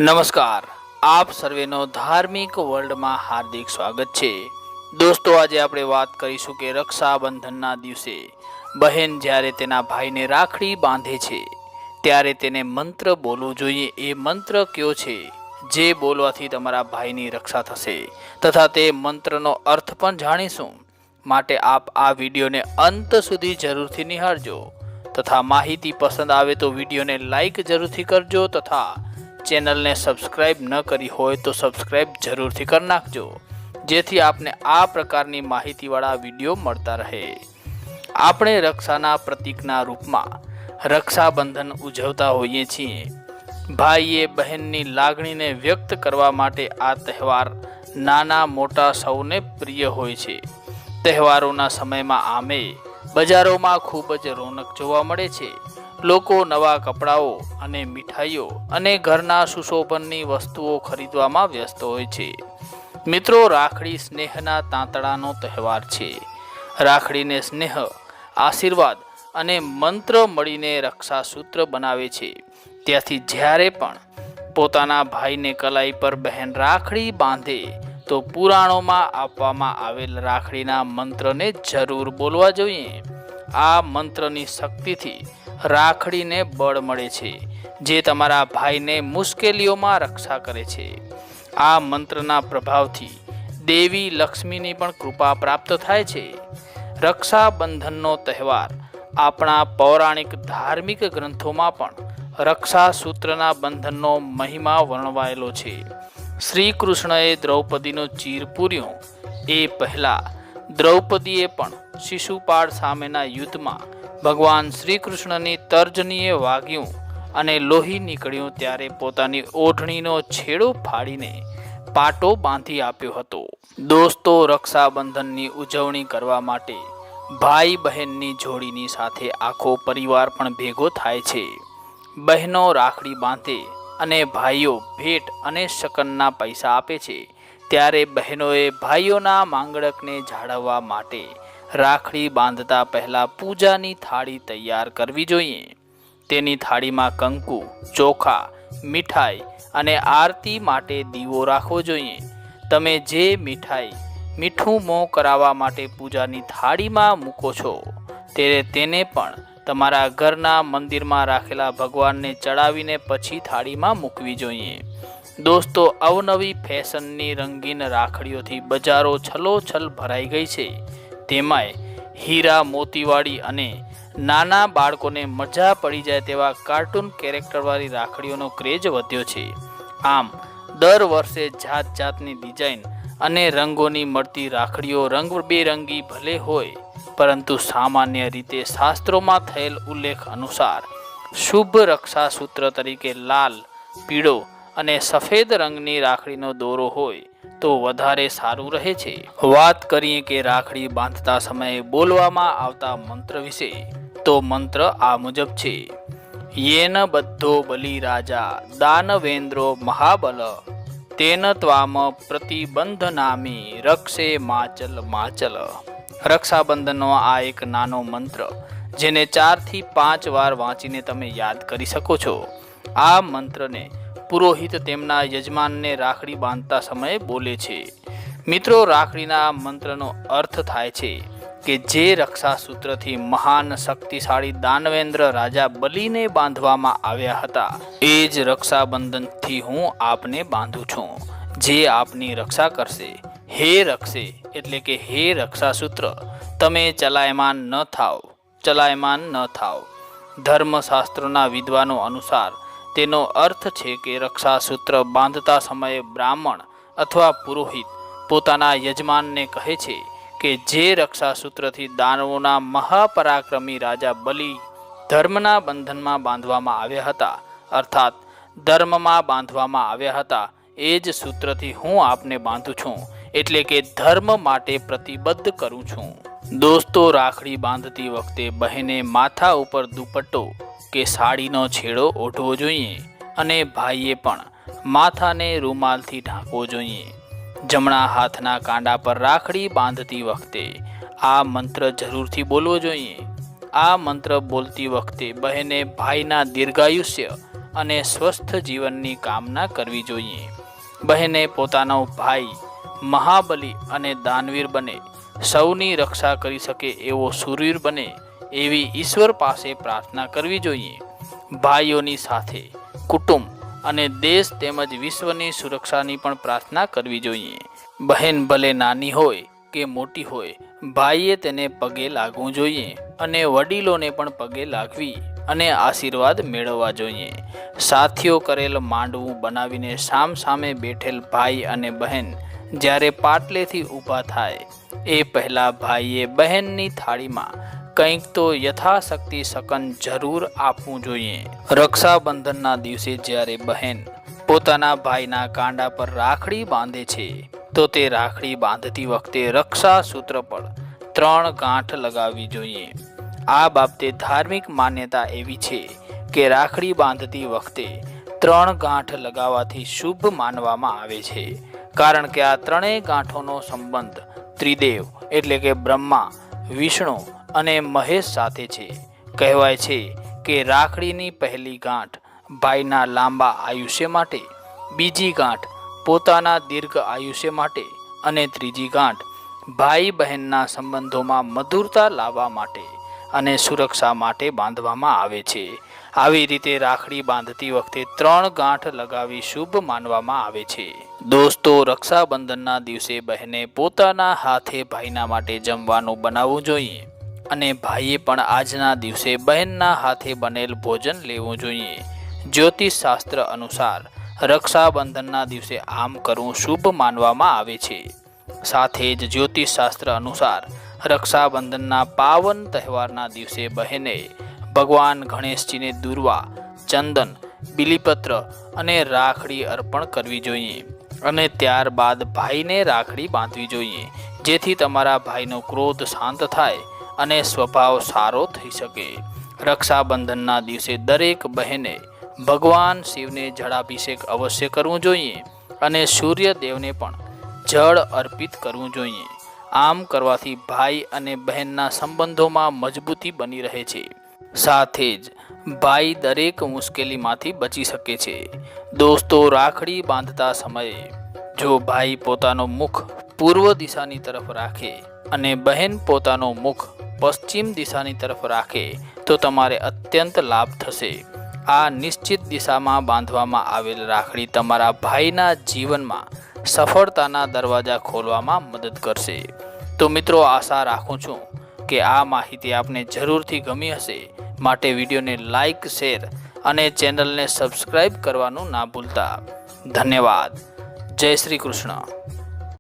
નમસ્કાર, આપ સર્વેનો ધાર્મિક વર્લ્ડમાં હાર્દિક સ્વાગત છે। દોસ્તો, આજે આપણે વાત કરીશું કે રક્ષાબંધનના દિવસે બહેન જ્યારે તેના ભાઈને રાખડી બાંધે છે ત્યારે તેને મંત્ર બોલવો જોઈએ। એ મંત્ર કયો છે જે બોલવાથી તમારા ભાઈની રક્ષા થશે તથા તે મંત્રનો અર્થ પણ જાણીશું। માટે આપ આ વિડીયોને અંત સુધી જરૂરથી નિહાળજો તથા માહિતી પસંદ આવે તો વિડીયોને લાઈક જરૂરથી કરજો તથા ચેનલને સબસ્ક્રાઇબ ન કરી હોય તો સબસ્ક્રાઇબ જરૂરથી કરી નાખજો, જેથી આપને આ પ્રકારની માહિતીવાળા વિડીયો મળતા રહે। આપણે રક્ષાના પ્રતીકના રૂપમાં રક્ષાબંધન ઉજવતા હોઈએ છીએ। ભાઈએ બહેનની લાગણીને વ્યક્ત કરવા માટે આ તહેવાર નાના મોટા સૌને પ્રિય હોય છે। તહેવારોના સમયમાં આમે બજારોમાં ખૂબ જ રોનક જોવા મળે છે। લોકો નવા કપડાઓ અને મીઠાઈઓ અને ઘરના સુશોભનની વસ્તુઓ ખરીદવામાં વ્યસ્ત હોય છે। મિત્રો, રાખડી સ્નેહના તાંતણાનો તહેવાર છે। રાખડીને સ્નેહ, આશીર્વાદ અને મંત્ર મળીને રક્ષાસૂત્ર બનાવે છે। ત્યાંથી જ્યારે પણ પોતાના ભાઈને કલાઈ પર બહેન રાખડી બાંધે તો પુરાણોમાં આપવામાં આવેલ રાખડીના મંત્રને જરૂર બોલવા જોઈએ। આ મંત્રની શક્તિથી રાખડીને બળ મળે છે, જે તમારા ભાઈને મુશ્કેલીઓમાં રક્ષા કરે છે। આ મંત્રના પ્રભાવથી દેવી લક્ષ્મીની પણ કૃપા પ્રાપ્ત થાય છે। રક્ષાબંધનનો તહેવાર આપણા પૌરાણિક ધાર્મિક ગ્રંથોમાં પણ રક્ષાસૂત્રના બંધનનો મહિમા વર્ણવાયેલો છે। શ્રી કૃષ્ણએ દ્રૌપદીનો ચીર પૂર્યો એ પહેલા દ્રૌપદીએ પણ શિશુપાળ સામેના યુદ્ધમાં ભગવાન શ્રી કૃષ્ણની તર્જનીએ વાગ્યું અને લોહી નીકળ્યું ત્યારે પોતાની ઓઢણીનો છેડો ફાડીને પાટો બાંધી આપ્યો હતો। દોસ્તો, રક્ષાબંધનની ઉજવણી કરવા માટે ભાઈ બહેનની જોડીની સાથે આખો પરિવાર પણ ભેગો થાય છે। બહેનો રાખડી બાંધે અને ભાઈઓ ભેટ અને શકનના પૈસા આપે છે ત્યારે બહેનોએ ભાઈઓના માંગણકને જાળવવા માટે રાખડી બાંધતા પહેલા પૂજાની થાળી તૈયાર કરવી જોઈએ। તેની થાળીમાં કંકુ, ચોખા, મીઠાઈ અને આરતી માટે દીવો રાખવો જોઈએ। તમે જે મીઠું મોં કરાવવા માટે પૂજાની થાળીમાં મૂકો છો તેને પણ તમારા ઘરના મંદિરમાં રાખેલા ભગવાનને ચડાવીને પછી થાળીમાં મૂકવી જોઈએ। દોસ્તો, અવનવી ફેશનની રંગીન રાખડીઓથી બજારો છલોછલ ભરાઈ ગઈ છે। તેમાંય હીરા મોતીવાળી અને નાના બાળકોને મજા પડી જાય તેવા કાર્ટૂન કેરેક્ટરવાળી રાખડીઓનો ક્રેઝ વધ્યો છે। આમ દર વર્ષે જાત જાતની ડિઝાઇન અને રંગોની મળતી રાખડીઓ રંગબેરંગી ભલે હોય, પરંતુ સામાન્ય રીતે શાસ્ત્રોમાં થયેલ ઉલ્લેખ અનુસાર શુભ રક્ષાસૂત્ર તરીકે લાલ, પીળો અને સફેદ રંગની રાખડીનો દોરો હોય તો વધારે સારું રહે છે। વાત કરીએ કે રાખડી બાંધતા સમયે બોલવામાં આવતા મંત્ર વિશે, તો મંત્ર આ મુજબ છે: યેન બધ્ધો બલિ રાજા દાનવેન્દ્રો મહાબલ તેન ત્વામ પ્રતિબંધનામી રક્ષે માચલ માચલ। રક્ષાબંધનનો આ એક નાનો મંત્ર જેને 4 થી 5 વાર વાંચીને તમે યાદ કરી શકો છો। આ મંત્રને પુરોહિત તેમના યજમાનને રાખડી બાંધતા સમયે બોલે છે। મિત્રો, રાખડીના મંત્રનો અર્થ થાય છે કે જે રક્ષાસૂત્રથી મહાન શક્તિશાળી દાનવેન્દ્ર રાજા બલિને બાંધવામાં આવ્યા હતા, એ જ રક્ષાબંધનથી હું આપને બાંધું છું, જે આપની રક્ષા કરશે। હે રક્ષે એટલે કે હે રક્ષાસૂત્ર, તમે ચલાયમાન ન થાવ। ધર્મશાસ્ત્રોના વિદ્વાનો અનુસાર તેનો અર્થ છે કે રક્ષાસૂત્ર બાંધતા સમયે બ્રાહ્મણ અથવા પુરોહિત પોતાના યજમાનને કહે છે કે જે રક્ષાસૂત્રથી દાનવોના મહાપરાક્રમી રાજા બલિ ધર્મના બંધનમાં બાંધવામાં આવ્યા હતા, અર્થાત ધર્મમાં બાંધવામાં આવ્યા હતા, એ જ સૂત્રથી હું આપને બાંધું છું, એટલે કે ધર્મ માટે પ્રતિબદ્ધ કરું છું। દોસ્તો, રાખડી બાંધતી વખતે બહેને માથા ઉપર દુપટ્ટો કે સાડીનો છેડો ઓઢવો જોઈએ અને ભાઈએ પણ માથાને રૂમાલથી ઢાંકવો જોઈએ। જમણા હાથના કાંડા પર રાખડી બાંધતી વખતે આ મંત્ર જરૂરથી બોલવો જોઈએ। આ મંત્ર બોલતી વખતે બહેને ભાઈના દીર્ઘાયુષ્ય અને સ્વસ્થ જીવનની કામના કરવી જોઈએ. બહેને પોતાનો ભાઈ મહાબલી અને દાનવીર બને, સૌની રક્ષા કરી શકે એવો શૂરવીર બને એવી ઈશ્વર પાસે પ્રાર્થના કરવી જોઈએ. ભાઈઓની સાથે કુટુંબ અને દેશ તેમજ વિશ્વની સુરક્ષાની પણ પ્રાર્થના કરવી જોઈએ. બહેન ભલે નાની હોય કે મોટી હોય, ભાઈએ તેને પગે લાગવું જોઈએ અને વડીલોને પણ પગે લાગવી અને આશીર્વાદ મેળવવા જોઈએ. સાથીઓ કરેલ માંડવું બનાવીને સામ સામે બેઠેલ ભાઈ અને બહેન જ્યારે પાટલેથી ઊભા થાય એ પહેલાં ભાઈએ બહેનની થાળીમાં કંઈક તો યથાશક્તિ શકન જરૂર આપવું જોઈએ. રક્ષાબંધનના દિવસે જ્યારે બહેન પોતાના ભાઈના કાંડા પર રાખડી બાંધે છે તો તે રાખડી બાંધતી વખતે રક્ષા સૂત્ર પર 3 ગાંઠ લગાવવી જોઈએ. આ બાબતે ધાર્મિક માન્યતા એવી છે કે રાખડી બાંધતી વખતે 3 ગાંઠ લગાવવાથી શુભ માનવામાં આવે છે. કારણ કે આ 3 ગાંઠોનો સંબંધ ત્રિદેવ એટલે કે બ્રહ્મા, વિષ્ણુ અને મહેશ સાથે છે. કહેવાય છે કે રાખડીની પહેલી ગાંઠ ભાઈના લાંબા આયુષ્ય માટે, બીજી ગાંઠ પોતાના દીર્ઘ આયુષ્ય માટે અને ત્રીજી ગાંઠ ભાઈ બહેનના સંબંધોમાં મધુરતા લાવવા માટે અને સુરક્ષા માટે બાંધવામાં આવે છે. આવી રીતે રાખડી બાંધતી વખતે 3 ગાંઠ લગાવી શુભ માનવામાં આવે છે. દોસ્તો, રક્ષાબંધનના દિવસે બહેને પોતાના હાથે ભાઈના માટે જમવાનું બનાવવું જોઈએ અને ભાઈએ પણ આજના દિવસે બહેનના હાથે બનેલ ભોજન લેવું જોઈએ. જ્યોતિષ શાસ્ત્ર અનુસાર રક્ષાબંધનના દિવસે આમ કરવું શુભ માનવામાં આવે છે. સાથે જ જ્યોતિષ શાસ્ત્ર અનુસાર રક્ષાબંધનના પાવન તહેવારના દિવસે બહેને ભગવાન ગણેશજીને દુર્વા, ચંદન, બીલીપત્ર અને રાખડી અર્પણ કરવી જોઈએ અને ત્યારબાદ ભાઈને રાખડી બાંધવી જોઈએ, જેથી તમારા ભાઈનો ક્રોધ શાંત થાય અને સ્વભાવ સારો થઈ શકે. રક્ષાબંધનના દિવસે દરેક બહેને ભગવાન શિવને જળાભિષેક અવશ્ય કરવું જોઈએ અને સૂર્યદેવને પણ જળ અર્પિત કરવું જોઈએ. આમ કરવાથી ભાઈ અને બહેનના સંબંધોમાં મજબૂતી બની રહે છે. સાથે જ ભાઈ દરેક મુશ્કેલીમાંથી બચી શકે છે. દોસ્તો, રાખડી બાંધતા સમયે જો ભાઈ પોતાનું મુખ પૂર્વ દિશાની તરફ રાખે અને બહેન પોતાનું મુખ પશ્ચિમ દિશાની તરફ રાખે તો તમારે અત્યંત લાભ થશે. આ નિશ્ચિત દિશામાં બાંધવામાં આવેલ રાખડી તમારા ભાઈના જીવનમાં સફળતાના દરવાજા ખોલવામાં મદદ કરશે. તો મિત્રો, આશા રાખું છું કે આ માહિતી આપને જરૂરથી ગમી હશે. માટે વિડીયોને લાઈક, શેર અને ચેનલને સબસ્ક્રાઈબ કરવાનું ના ભૂલતા. ધન્યવાદ. જય શ્રી કૃષ્ણ.